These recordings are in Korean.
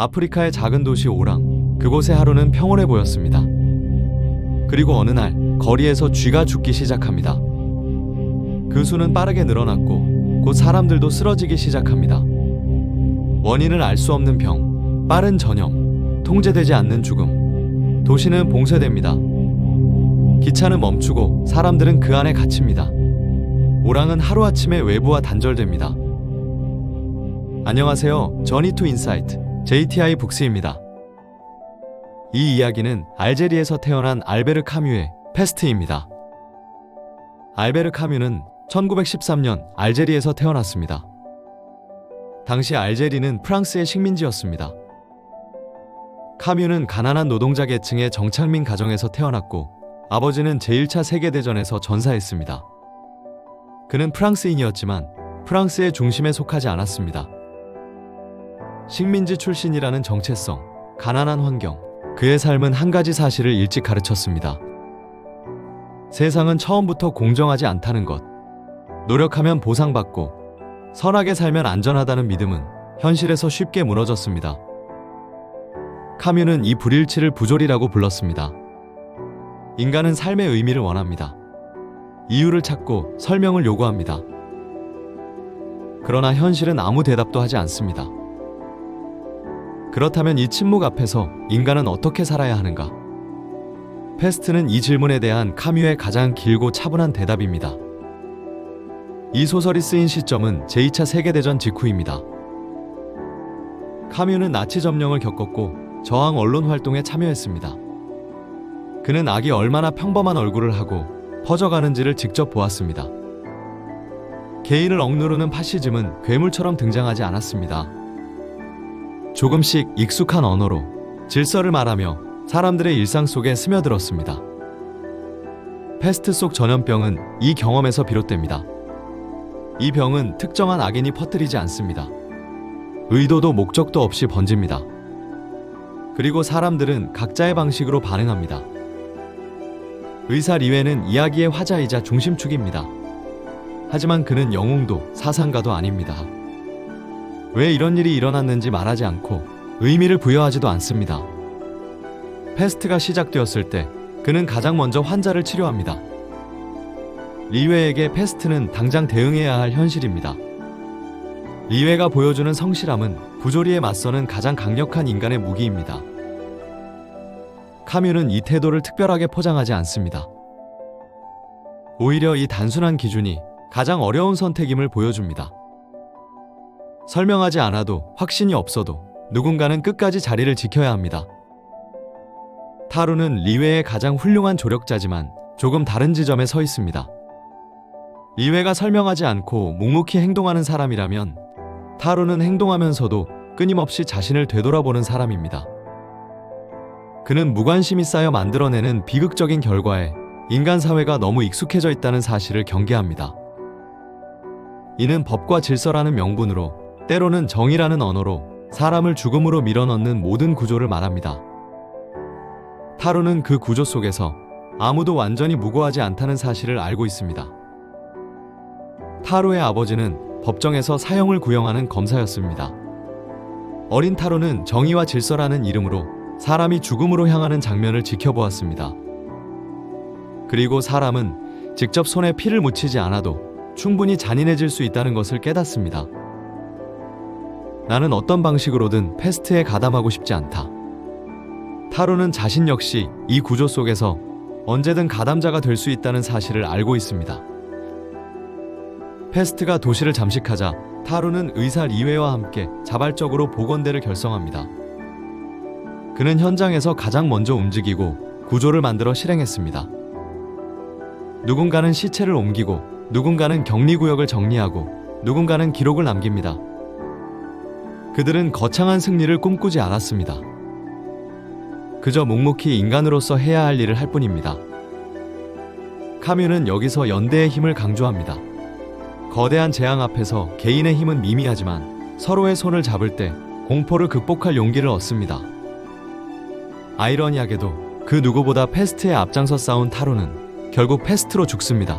아프리카의 작은 도시 오랑, 그곳의 하루는 평온해 보였습니다. 그리고 어느 날 거리에서 쥐가 죽기 시작합니다. 그 수는 빠르게 늘어났고 곧 사람들도 쓰러지기 시작합니다. 원인을 알 수 없는 병, 빠른 전염, 통제되지 않는 죽음. 도시는 봉쇄됩니다. 기차는 멈추고 사람들은 그 안에 갇힙니다. 오랑은 하루아침에 외부와 단절됩니다. 안녕하세요. 저니 투 인사이트 JTI 북스입니다. 이 이야기는 알제리에서 태어난 알베르 카뮤의 페스트입니다. 알베르 카뮤는 1913년 알제리에서 태어났습니다. 당시 알제리는 프랑스의 식민지였습니다. 카뮤는 가난한 노동자 계층의 정착민 가정에서 태어났고 아버지는 제1차 세계대전에서 전사했습니다. 그는 프랑스인이었지만 프랑스의 중심에 속하지 않았습니다. 식민지 출신이라는 정체성, 가난한 환경, 그의 삶은 한 가지 사실을 일찍 가르쳤습니다. 세상은 처음부터 공정하지 않다는 것, 노력하면 보상받고 선하게 살면 안전하다는 믿음은 현실에서 쉽게 무너졌습니다. 카뮤는 이 불일치를 부조리라고 불렀습니다. 인간은 삶의 의미를 원합니다. 이유를 찾고 설명을 요구합니다. 그러나 현실은 아무 대답도 하지 않습니다. 그렇다면 이 침묵 앞에서 인간은 어떻게 살아야 하는가? 페스트는 이 질문에 대한 카뮤의 가장 길고 차분한 대답입니다. 이 소설이 쓰인 시점은 제2차 세계대전 직후입니다. 카뮤는 나치 점령을 겪었고 저항 언론 활동에 참여했습니다. 그는 악이 얼마나 평범한 얼굴을 하고 퍼져가는지를 직접 보았습니다. 개인을 억누르는 파시즘은 괴물처럼 등장하지 않았습니다. 조금씩 익숙한 언어로 질서를 말하며 사람들의 일상 속에 스며들었습니다. 페스트 속 전염병은 이 경험에서 비롯됩니다. 이 병은 특정한 악인이 퍼뜨리지 않습니다. 의도도 목적도 없이 번집니다. 그리고 사람들은 각자의 방식으로 반응합니다. 의사 리웨는 이야기의 화자이자 중심축입니다. 하지만 그는 영웅도 사상가도 아닙니다. 왜 이런 일이 일어났는지 말하지 않고 의미를 부여하지도 않습니다. 페스트가 시작되었을 때 그는 가장 먼저 환자를 치료합니다. 리웨에게 페스트는 당장 대응해야 할 현실입니다. 리웨가 보여주는 성실함은 부조리에 맞서는 가장 강력한 인간의 무기입니다. 카뮤는 이 태도를 특별하게 포장하지 않습니다. 오히려 이 단순한 기준이 가장 어려운 선택임을 보여줍니다. 설명하지 않아도 확신이 없어도 누군가는 끝까지 자리를 지켜야 합니다. 타루는 리웨의 가장 훌륭한 조력자지만 조금 다른 지점에 서 있습니다. 리웨가 설명하지 않고 묵묵히 행동하는 사람이라면 타루는 행동하면서도 끊임없이 자신을 되돌아보는 사람입니다. 그는 무관심이 쌓여 만들어내는 비극적인 결과에 인간 사회가 너무 익숙해져 있다는 사실을 경계합니다. 이는 법과 질서라는 명분으로 때로는 정의라는 언어로 사람을 죽음으로 밀어넣는 모든 구조를 말합니다. 타루는 그 구조 속에서 아무도 완전히 무고하지 않다는 사실을 알고 있습니다. 타루의 아버지는 법정에서 사형을 구형하는 검사였습니다. 어린 타루는 정의와 질서라는 이름으로 사람이 죽음으로 향하는 장면을 지켜보았습니다. 그리고 사람은 직접 손에 피를 묻히지 않아도 충분히 잔인해질 수 있다는 것을 깨닫습니다. 나는 어떤 방식으로든 페스트에 가담하고 싶지 않다. 타루는 자신 역시 이 구조 속에서 언제든 가담자가 될 수 있다는 사실을 알고 있습니다. 페스트가 도시를 잠식하자 타루는 의사 리웨와 함께 자발적으로 복원대를 결성합니다. 그는 현장에서 가장 먼저 움직이고 구조를 만들어 실행했습니다. 누군가는 시체를 옮기고 누군가는 격리구역을 정리하고 누군가는 기록을 남깁니다. 그들은 거창한 승리를 꿈꾸지 않았습니다. 그저 묵묵히 인간으로서 해야 할 일을 할 뿐입니다. 카뮤는 여기서 연대의 힘을 강조합니다. 거대한 재앙 앞에서 개인의 힘은 미미하지만 서로의 손을 잡을 때 공포를 극복할 용기를 얻습니다. 아이러니하게도 그 누구보다 페스트에 앞장서 싸운 타루는 결국 페스트로 죽습니다.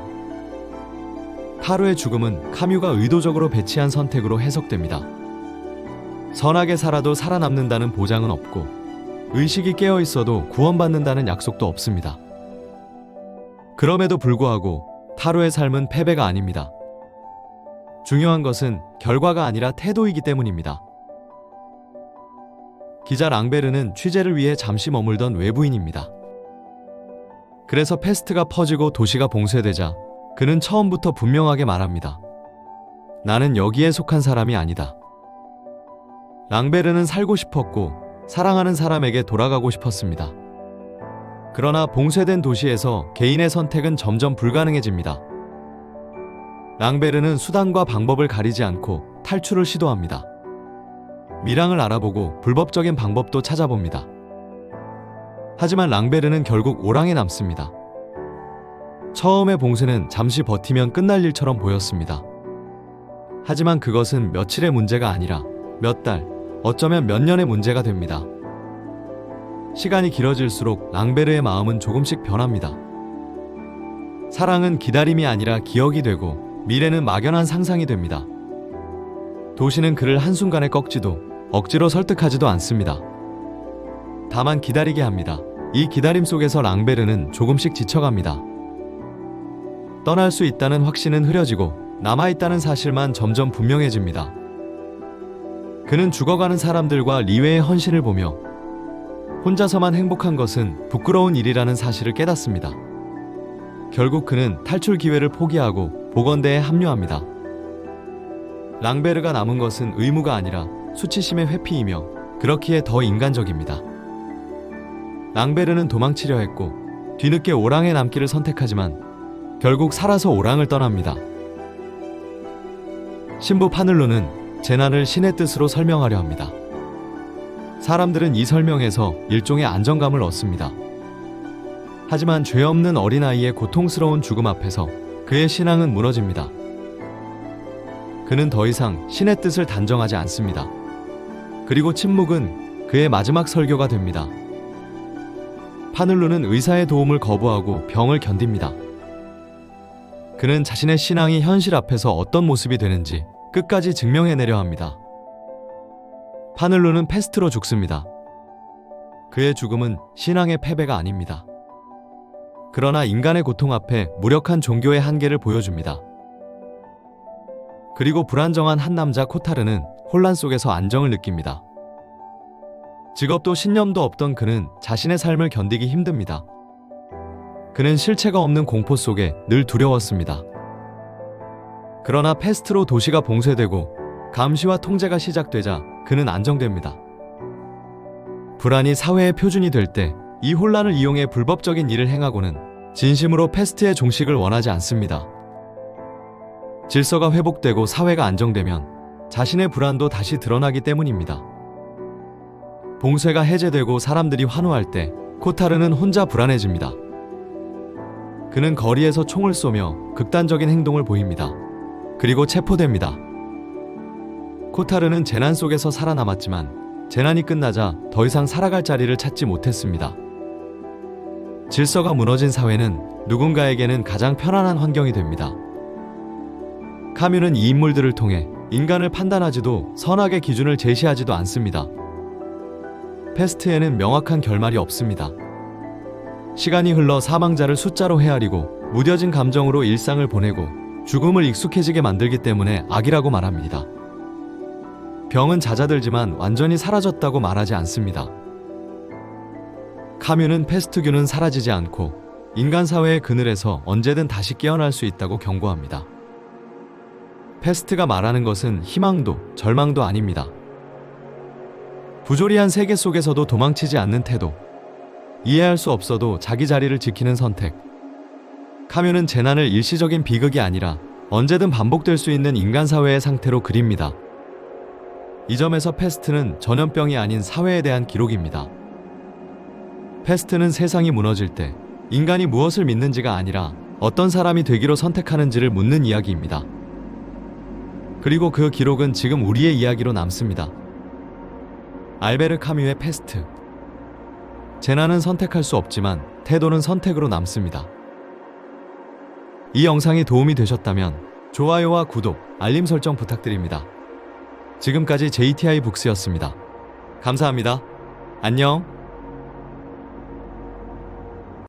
타루의 죽음은 카뮤가 의도적으로 배치한 선택으로 해석됩니다. 선하게 살아도 살아남는다는 보장은 없고 의식이 깨어 있어도 구원받는다는 약속도 없습니다. 그럼에도 불구하고 타로의 삶은 패배가 아닙니다. 중요한 것은 결과가 아니라 태도이기 때문입니다. 기자 랑베르는 취재를 위해 잠시 머물던 외부인입니다. 그래서 패스트가 퍼지고 도시가 봉쇄되자 그는 처음부터 분명하게 말합니다. 나는 여기에 속한 사람이 아니다. 랑베르는 살고 싶었고 사랑하는 사람에게 돌아가고 싶었습니다. 그러나 봉쇄된 도시에서 개인의 선택은 점점 불가능해집니다. 랑베르는 수단과 방법을 가리지 않고 탈출을 시도합니다. 밀항을 알아보고 불법적인 방법도 찾아봅니다. 하지만 랑베르는 결국 오랑에 남습니다. 처음의 봉쇄는 잠시 버티면 끝날 일처럼 보였습니다. 하지만 그것은 며칠의 문제가 아니라 몇 달, 어쩌면 몇 년의 문제가 됩니다. 시간이 길어질수록 랑베르의 마음은 조금씩 변합니다. 사랑은 기다림이 아니라 기억이 되고 미래는 막연한 상상이 됩니다. 도시는 그를 한순간에 꺾지도 억지로 설득하지도 않습니다. 다만 기다리게 합니다. 이 기다림 속에서 랑베르는 조금씩 지쳐갑니다. 떠날 수 있다는 확신은 흐려지고 남아있다는 사실만 점점 분명해집니다. 그는 죽어가는 사람들과 리웨의 헌신을 보며 혼자서만 행복한 것은 부끄러운 일이라는 사실을 깨닫습니다. 결국 그는 탈출 기회를 포기하고 보건대에 합류합니다. 랑베르가 남은 것은 의무가 아니라 수치심의 회피이며 그렇기에 더 인간적입니다. 랑베르는 도망치려 했고 뒤늦게 오랑에 남기를 선택하지만 결국 살아서 오랑을 떠납니다. 신부 파늘루는 재난을 신의 뜻으로 설명하려 합니다. 사람들은 이 설명에서 일종의 안정감을 얻습니다. 하지만 죄 없는 어린아이의 고통스러운 죽음 앞에서 그의 신앙은 무너집니다. 그는 더 이상 신의 뜻을 단정하지 않습니다. 그리고 침묵은 그의 마지막 설교가 됩니다. 파늘루는 의사의 도움을 거부하고 병을 견딥니다. 그는 자신의 신앙이 현실 앞에서 어떤 모습이 되는지 끝까지 증명해내려 합니다. 파늘루는 패스트로 죽습니다. 그의 죽음은 신앙의 패배가 아닙니다. 그러나 인간의 고통 앞에 무력한 종교의 한계를 보여줍니다. 그리고 불안정한 한 남자 코타르는 혼란 속에서 안정을 느낍니다. 직업도 신념도 없던 그는 자신의 삶을 견디기 힘듭니다. 그는 실체가 없는 공포 속에 늘 두려웠습니다. 그러나 패스트로 도시가 봉쇄되고 감시와 통제가 시작되자 그는 안정됩니다. 불안이 사회의 표준이 될 때 이 혼란을 이용해 불법적인 일을 행하고는 진심으로 패스트의 종식을 원하지 않습니다. 질서가 회복되고 사회가 안정되면 자신의 불안도 다시 드러나기 때문입니다. 봉쇄가 해제되고 사람들이 환호할 때 코타르는 혼자 불안해집니다. 그는 거리에서 총을 쏘며 극단적인 행동을 보입니다. 그리고 체포됩니다. 코타르는 재난 속에서 살아남았지만 재난이 끝나자 더 이상 살아갈 자리를 찾지 못했습니다. 질서가 무너진 사회는 누군가에게는 가장 편안한 환경이 됩니다. 카뮤는 이 인물들을 통해 인간을 판단하지도 선악의 기준을 제시하지도 않습니다. 패스트에는 명확한 결말이 없습니다. 시간이 흘러 사망자를 숫자로 헤아리고 무뎌진 감정으로 일상을 보내고 죽음을 익숙해지게 만들기 때문에 악이라고 말합니다. 병은 잦아들지만 완전히 사라졌다고 말하지 않습니다. 카뮤는 패스트균은 사라지지 않고 인간 사회의 그늘에서 언제든 다시 깨어날 수 있다고 경고합니다. 패스트가 말하는 것은 희망도 절망도 아닙니다. 부조리한 세계 속에서도 도망치지 않는 태도, 이해할 수 없어도 자기 자리를 지키는 선택. 카뮤는 재난을 일시적인 비극이 아니라 언제든 반복될 수 있는 인간 사회의 상태로 그립니다. 이 점에서 패스트는 전염병이 아닌 사회에 대한 기록입니다. 패스트는 세상이 무너질 때 인간이 무엇을 믿는지가 아니라 어떤 사람이 되기로 선택하는지를 묻는 이야기입니다. 그리고 그 기록은 지금 우리의 이야기로 남습니다. 알베르 카뮤의 패스트. 재난은 선택할 수 없지만 태도는 선택으로 남습니다. 이 영상이 도움이 되셨다면 좋아요와 구독, 알림 설정 부탁드립니다. 지금까지 JTI 북스였습니다. 감사합니다. 안녕.